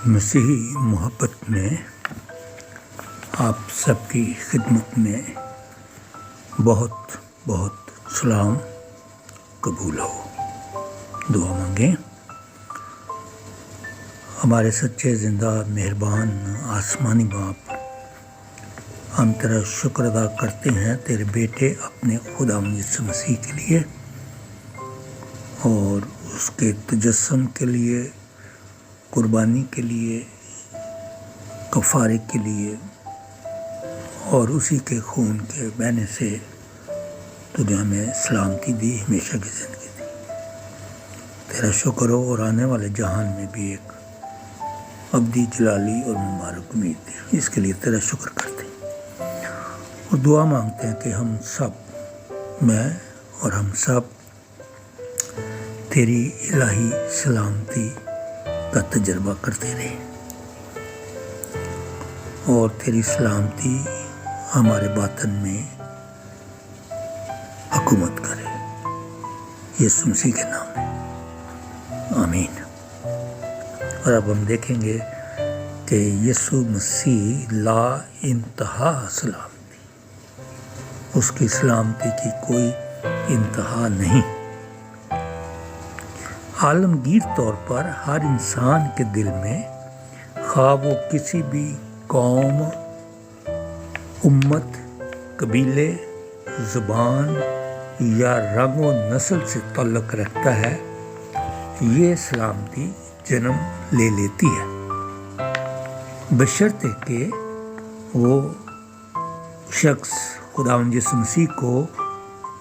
مسیحی محبت میں آپ سب کی خدمت میں بہت بہت سلام قبول ہو۔ دعا مانگیں۔ ہمارے سچے زندہ مہربان آسمانی باپ، ہم تیرا شکر ادا کرتے ہیں تیرے بیٹے اپنے خداوند یسوع مسیح کے لیے اور اس کے تجسم کے لیے، قربانی کے لیے، کفارے کے لیے، اور اسی کے خون کے بہنے سے دنیا میں سلامتی دی، ہمیشہ کی زندگی دی۔ تیرا شکر ہو اور آنے والے جہان میں بھی ایک ابدی جلالی اور مبارک امید دی، اس کے لیے تیرا شکر کرتے ہیں اور دعا مانگتے ہیں کہ ہم سب، میں اور ہم سب، تیری الہی سلامتی کا تجربہ کرتے رہیں اور تیری سلامتی ہمارے باطن میں حکومت کرے، یسوع مسیح کے نام میں آمین۔ اور اب ہم دیکھیں گے کہ یسوع مسیح لا انتہا سلامتی، اس کی سلامتی کی کوئی انتہا نہیں۔ عالمگیر طور پر ہر انسان کے دل میں، خواہ وہ کسی بھی قوم، امت، قبیلے، زبان یا رنگ و نسل سے تعلق رکھتا ہے، یہ سلامتی جنم لے لیتی ہے، بشرطے کہ وہ شخص خداوند یسوع مسیح کو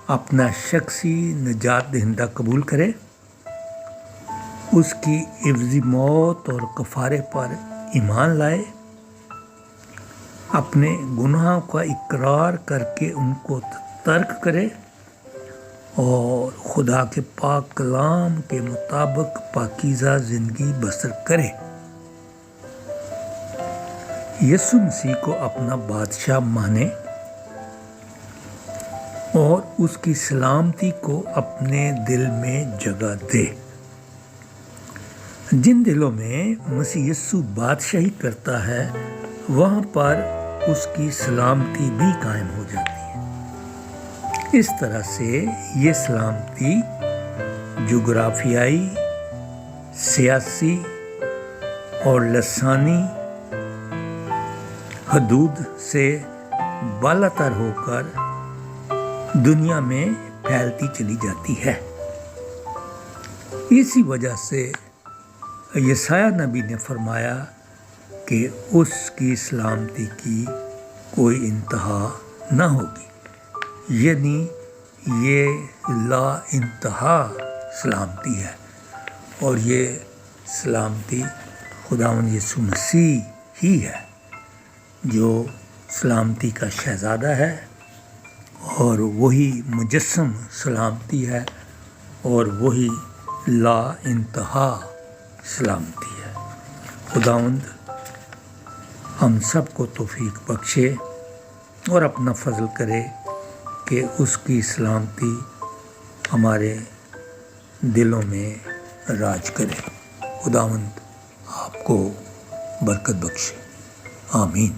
اپنا شخصی نجات دہندہ قبول کرے، اس کی عوضی موت اور کفارے پر ایمان لائے، اپنے گناہوں کا اقرار کر کے ان کو ترک کرے اور خدا کے پاک کلام کے مطابق پاکیزہ زندگی بسر کرے، یسوع مسیح کو اپنا بادشاہ مانے اور اس کی سلامتی کو اپنے دل میں جگہ دے۔ جن دلوں میں مسیح یسوع بادشاہی کرتا ہے، وہاں پر اس کی سلامتی بھی قائم ہو جاتی ہے۔ اس طرح سے یہ سلامتی جغرافیائی، سیاسی اور لسانی حدود سے بالاتر ہو کر دنیا میں پھیلتی چلی جاتی ہے۔ اسی وجہ سے یسایہ نبی نے فرمایا کہ اس کی سلامتی کی کوئی انتہا نہ ہوگی، یعنی یہ لا انتہا سلامتی ہے اور یہ سلامتی خداوند یسوع مسیح ہی ہے جو سلامتی کا شہزادہ ہے، اور وہی مجسم سلامتی ہے اور وہی لا انتہا سلامتی ہے۔ خداوند ہم سب کو توفیق بخشے اور اپنا فضل کرے کہ اس کی سلامتی ہمارے دلوں میں راج کرے۔ خداوند آپ کو برکت بخشے، آمین۔